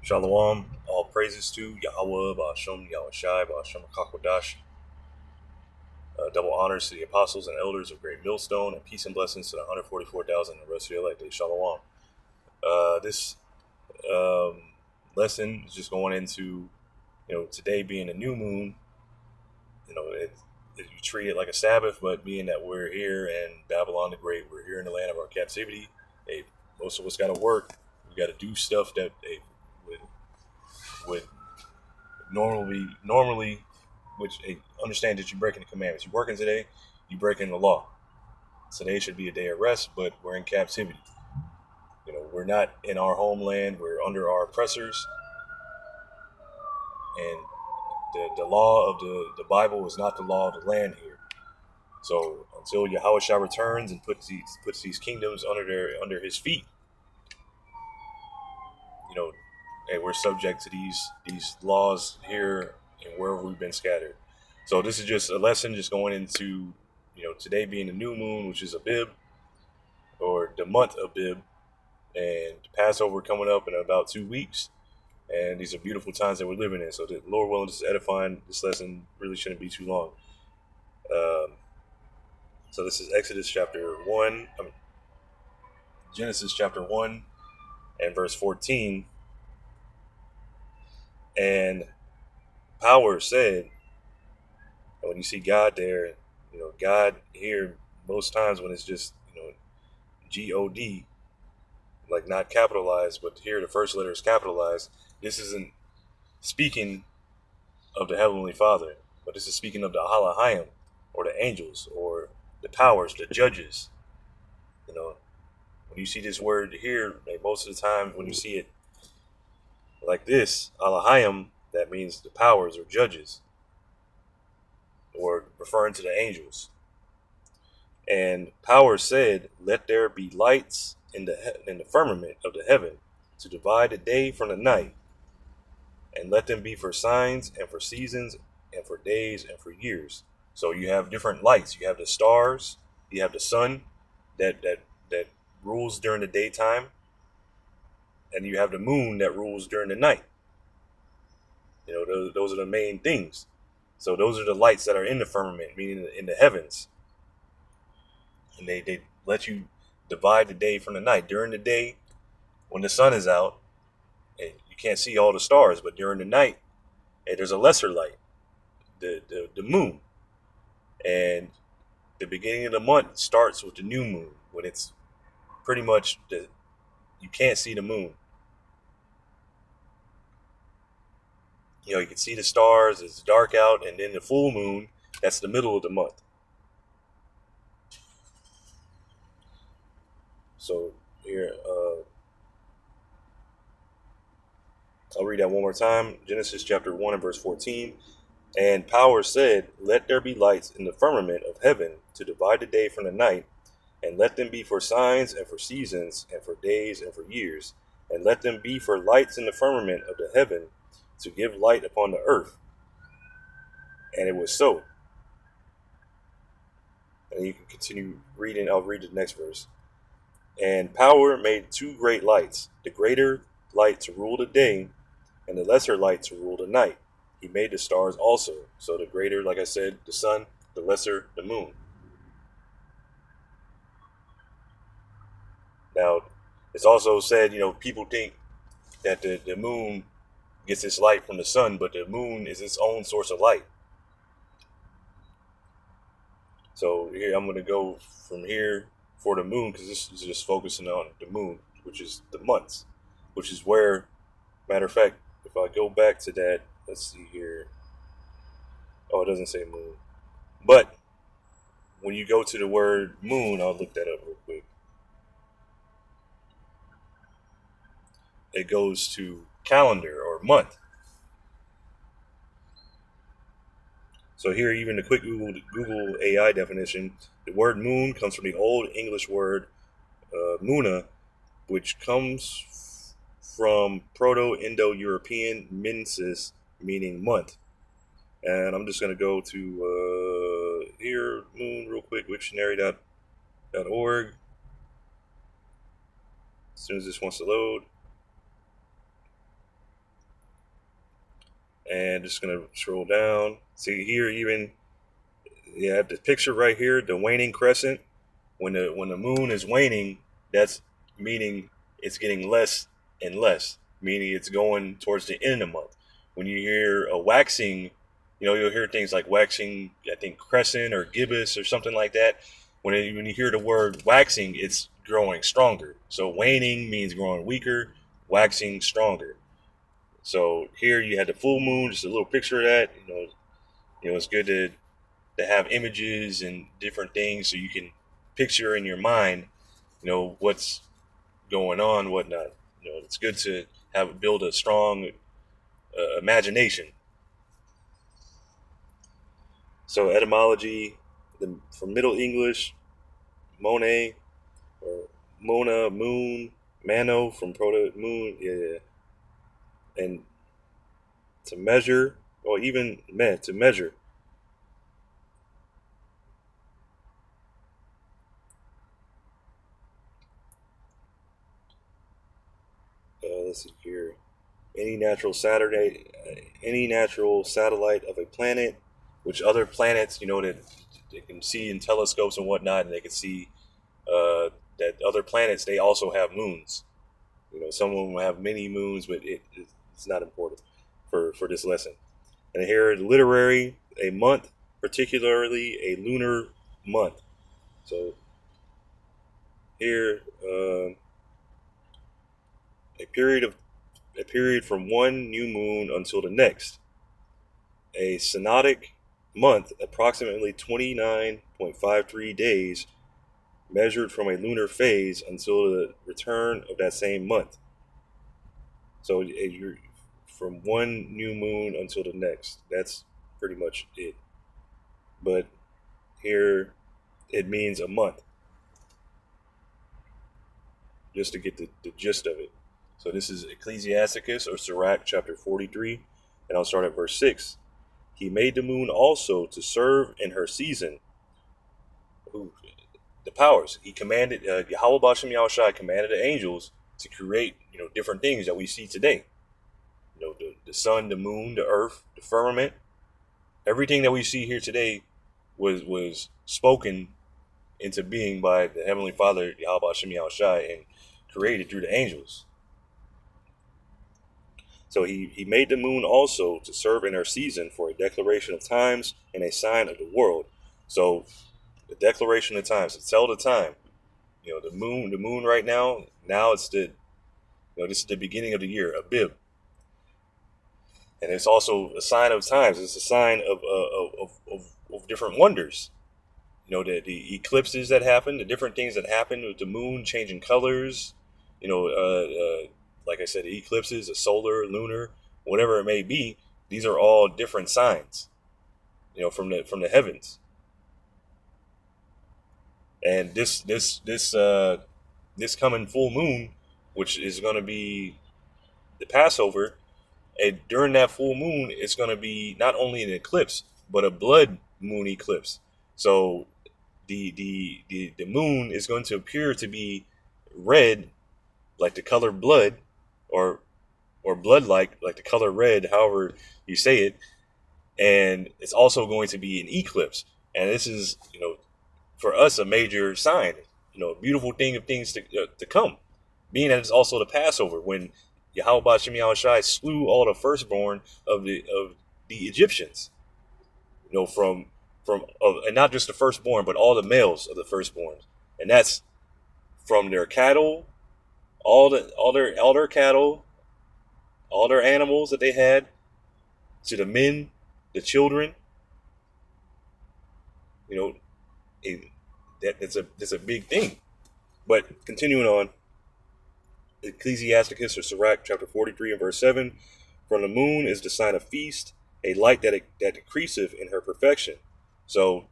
Shalom, all praises to Yahweh, Ba'ashem, Yahushai, Ba'ashem Kakodash. Double honors to the apostles and elders of Great Millstone, and peace and blessings to the 144,000 and the rest of the elect. Shalom. This lesson is just going into, today being a new moon. You treat it like a Sabbath, but being that we're here in Babylon the Great, we're here in the land of our captivity. Most of us got to work. We got to do stuff that would normally, which understand that you're breaking the commandments. You're working today, you're breaking the law. Today should be a day of rest, but we're in captivity. We're not in our homeland. We're under our oppressors, and the law of the Bible is not the law of the land here. So until Yahushua returns and puts these kingdoms under his feet, and we're subject to these laws here and wherever we've been scattered. So this is just a lesson, just going into, today being the new moon, which is Abib, or the month Abib, and Passover coming up in about 2 weeks. And these are beautiful times that we're living in. So the Lord willing, this is edifying. This lesson really shouldn't be too long. So this is Genesis chapter 1 and verse 14. And Power said, and when you see God there, God here most times when it's just, G-O-D, like not capitalized, but here the first letter is capitalized. This isn't speaking of the Heavenly Father, but this is speaking of the Halahayim, or the angels, or the powers, the judges. When you see this word here, like most of the time when you see it like this, Halahayim, that means the powers or judges, or referring to the angels. And Power said, "Let there be lights in the firmament of the heaven to divide the day from the night, and let them be for signs and for seasons and for days and for years." So you have different lights. You have the stars. You have the sun that rules during the daytime, and you have the moon that rules during the night. Those are the main things. So those are the lights that are in the firmament, meaning in the heavens. And they let you divide the day from the night. During the day, when the sun is out, and you can't see all the stars, but during the night, there's a lesser light, the moon. And the beginning of the month starts with the new moon, when it's pretty much you can't see the moon. You can see the stars, it's dark out, and then the full moon, that's the middle of the month. So here, I'll read that one more time. Genesis chapter 1 and verse 14. And Power said, "Let there be lights in the firmament of heaven to divide the day from the night, and let them be for signs and for seasons and for days and for years, and let them be for lights in the firmament of the heaven to give light upon the earth." And it was so. And you can continue reading. I'll read the next verse. And Power made two great lights, the greater light to rule the day, and the lesser light to rule the night. He made the stars also. So the greater, like I said, the sun, the lesser, the moon. Now, it's also said, people think that the moon gets its light from the sun, but the moon is its own source of light. So here I'm going to go from here for the moon, because this is just focusing on the moon, which is the months, which is where, matter of fact, if I go back to that, let's see here. Oh, it doesn't say moon. But when you go to the word moon, I'll look that up real quick. It goes to calendar or month. So here, even the quick Google AI definition, the word moon comes from the Old English word muna, which comes from Proto-Indo-European mensis, meaning month. And I'm just going to go to here, moon, real quick, Wiktionary.org. As soon as this wants to load. And just gonna scroll down. See here, even you have the picture right here, the waning crescent. When the moon is waning, that's meaning it's getting less and less, meaning it's going towards the end of the month. When you hear a waxing, you'll hear things like waxing, I think crescent or gibbous or something like that. When you hear the word waxing, it's growing stronger. So waning means growing weaker, waxing stronger. So here you had the full moon, just a little picture of that. It's good to have images and different things so you can picture in your mind, what's going on, whatnot. It's good to build a strong imagination. So etymology, from Middle English, Monet or Mona, moon, Mano from Proto moon, yeah, and to measure, or even to measure. Let's see here. Any natural satellite of a planet, which other planets, that they can see in telescopes and whatnot, and they can see that other planets they also have moons. Some of them have many moons, but it's not important for this lesson. And here, literary, a month, particularly a lunar month. So here, a period from one new moon until the next. A synodic month, approximately 29.53 days, measured from a lunar phase until the return of that same month. So you're from one new moon until the next. That's pretty much it. But here it means a month, just to get the gist of it. So this is Ecclesiasticus or Sirach chapter 43, and I'll start at verse 6. He made the moon also to serve in her season. The powers. He commanded, Yahweh Bashem Yahushai commanded the angels to create, different things that we see today. The sun, the moon, the earth, the firmament. Everything that we see here today was spoken into being by the Heavenly Father, Yahweh Bashem Yahushai, and created through the angels. So he made the moon also to serve in her season for a declaration of times and a sign of the world. So the declaration of times, to tell the time. The moon right now it's this is the beginning of the year, Abib. And it's also a sign of times. It's a sign of different wonders. The eclipses that happen, the different things that happen with the moon changing colors, like I said, the eclipses, the solar, lunar, whatever it may be, these are all different signs, from the heavens. And this coming full moon, which is going to be the Passover, and during that full moon, it's going to be not only an eclipse but a blood moon eclipse. So the moon is going to appear to be red, like the color blood, or blood like the color red, however you say it. And it's also going to be an eclipse. And this is, for us, a major sign, a beautiful thing of things to come. Being that it's also the Passover, when Yahweh Bashem Yahushai slew all the firstborn of the Egyptians. And not just the firstborn, but all the males of the firstborn. And that's from their cattle, all their cattle, all their animals that they had, to the men, the children. That's a big thing. But continuing on, Ecclesiasticus or Sirach chapter 43 and verse 7, from the moon is the sign of feast, a light that decreaseth in her perfection. So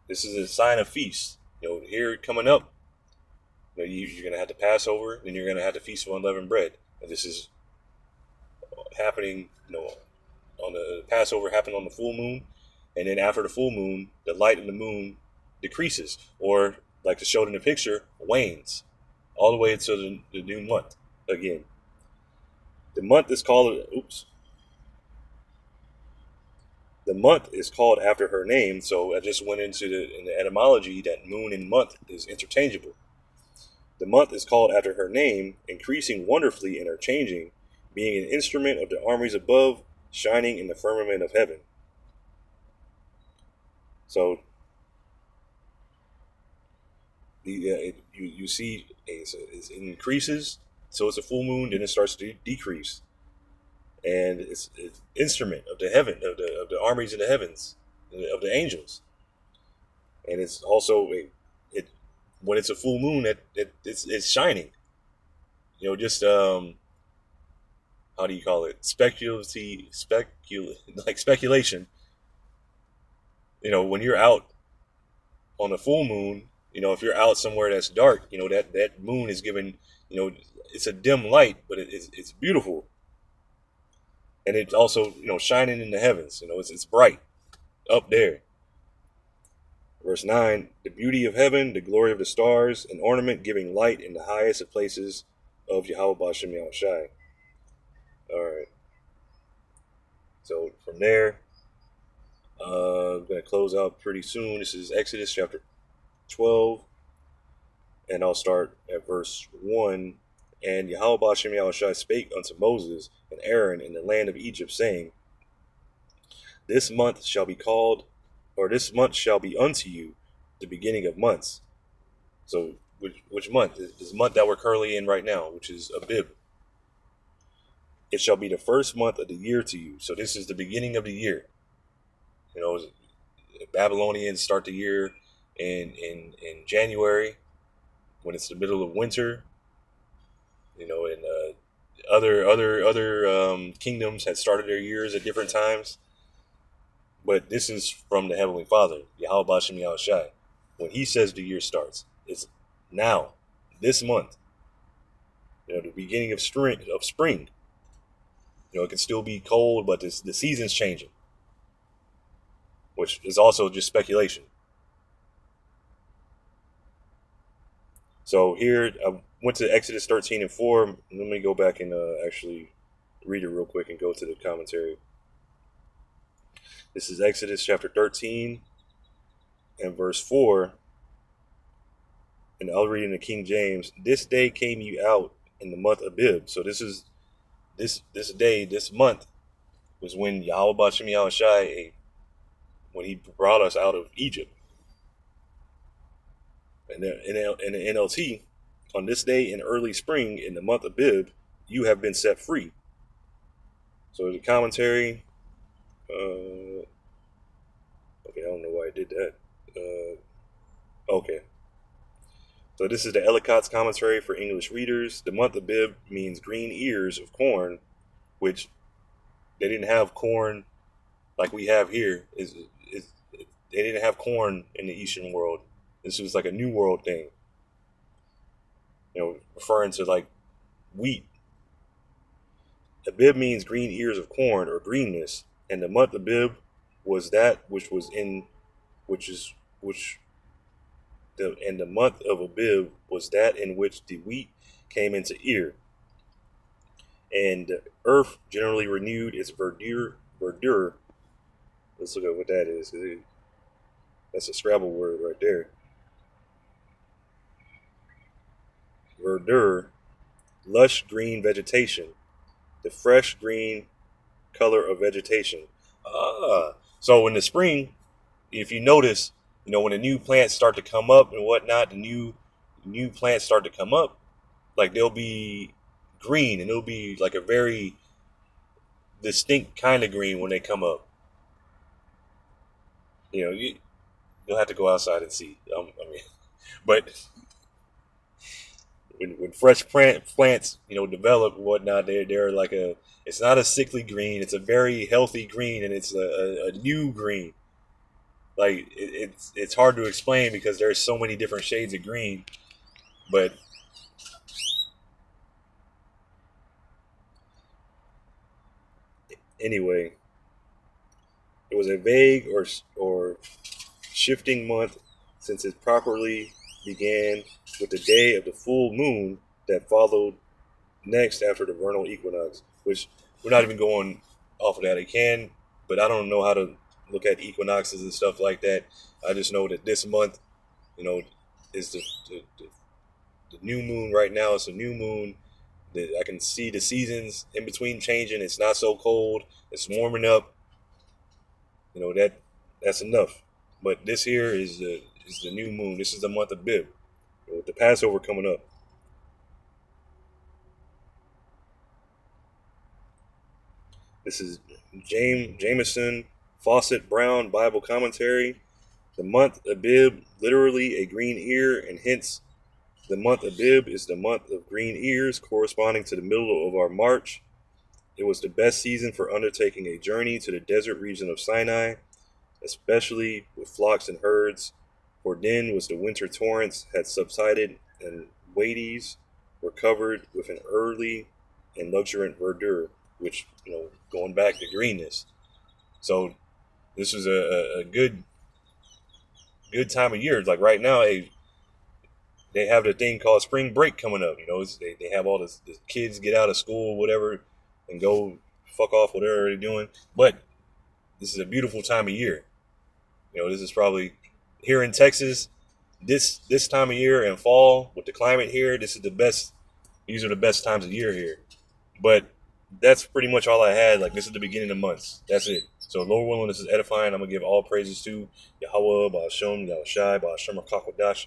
this is a sign of feast. Here coming up, you're going to have the Passover, then you're going to have the Feast of Unleavened Bread. And this is happening, on the Passover happened on the full moon. And then after the full moon, the light of the moon decreases, or like to show in the picture, wanes, all the way until the new month again. The month is called, The month is called after her name, so I just went into in the etymology that moon and month is interchangeable. The month is called after her name, increasing wonderfully in her changing, being an instrument of the armies above, shining in the firmament of heaven. So you see it increases, so it's a full moon, then it starts to decrease, and it's an instrument of the heaven of the armies in the heavens, of the angels, and it's also it when it's a full moon, it's shining. Just how do you call it? Like speculation. When you're out on a full moon, if you're out somewhere that's dark, that moon is given, it's a dim light, but it's beautiful, and it's also shining in the heavens. It's bright up there. Verse 9: the beauty of heaven, the glory of the stars, an ornament giving light in the highest of places of Yahweh Bashem Yahushai. All right. So from there, I'm going to close out pretty soon. This is Exodus chapter 12, and I'll start at verse 1. And Yahweh Bashem Yahushai spake unto Moses and Aaron in the land of Egypt, saying, this month shall be called, or this month shall be unto you the beginning of months. So which month? This month that we're currently in right now, which is Abib. It shall be the first month of the year to you. So this is the beginning of the year. Babylonians start the year in January, when it's the middle of winter. And other kingdoms had started their years at different times. But this is from the Heavenly Father, Yahweh Bashem Yahushai. When he says the year starts, it's now, this month. The beginning of spring. It can still be cold, but the season's changing, which is also just speculation. So here, I went to Exodus 13 and 4. Let me go back and actually read it real quick and go to the commentary. This is Exodus chapter 13 and verse 4. And I'll read in the King James. This day came you out in the month Abib. So this is this day, this month was when Yahweh Bashem Yahushai, when he brought us out of Egypt. And in the NLT, on this day in early spring in the month Abib, you have been set free. So the commentary, okay, I don't know why I did that. Okay. So this is the Ellicott's commentary for English readers. The month Abib means green ears of corn, which they didn't have corn like we have here. They didn't have corn in the Eastern world. This was like a New World thing. Referring to like wheat. Abib means green ears of corn or greenness, and the month Abib was that and the month of Abib was that in which the wheat came into ear, and the earth generally renewed its verdure. Let's look at what that is. That's a Scrabble word right there. Verdure, lush green vegetation, the fresh green color of vegetation. So in the spring, if you notice, when the new plants start to come up and whatnot, the new plants start to come up, like they'll be green, and it'll be like a very distinct kind of green when they come up. You'll have to go outside and see. But when fresh plants, develop and whatnot, they're like it's not a sickly green. It's a very healthy green, and it's a new green. Like it's hard to explain because there's so many different shades of green, but anyway, it was a vague or shifting month, since it properly began with the day of the full moon that followed next after the vernal equinox, which we're not even going off of that. It can, but I don't know how to look at equinoxes and stuff like that. I just know that this month, you know, is the new moon right now. It's a new moon. I can see the seasons in between changing. It's not so cold. It's warming up. You know that's enough. But this here is the new moon. This is the month of Bib, with the Passover coming up. This is Jameson Fawcett Brown Bible Commentary. The month Abib, literally a green ear, and hence the month Abib is the month of green ears, corresponding to the middle of our march. It was the best season for undertaking a journey to the desert region of Sinai, especially with flocks and herds, for then was the winter torrents had subsided and wadies were covered with an early and luxuriant verdure, which, going back to greenness. So this was a good time of year. Like right now, they have the thing called spring break coming up. They have all the kids get out of school, whatever, and go fuck off whatever they're doing. But this is a beautiful time of year. This is probably here in Texas, this time of year and fall with the climate here. This is the best. These are the best times of year here. But that's pretty much all I had. Like, this is the beginning of months. That's it. So Lord willing, this is edifying. I'm gonna give all praises to Yahweh, Ba'ashem, Yahushai, Ba'ashem HaKakwadash.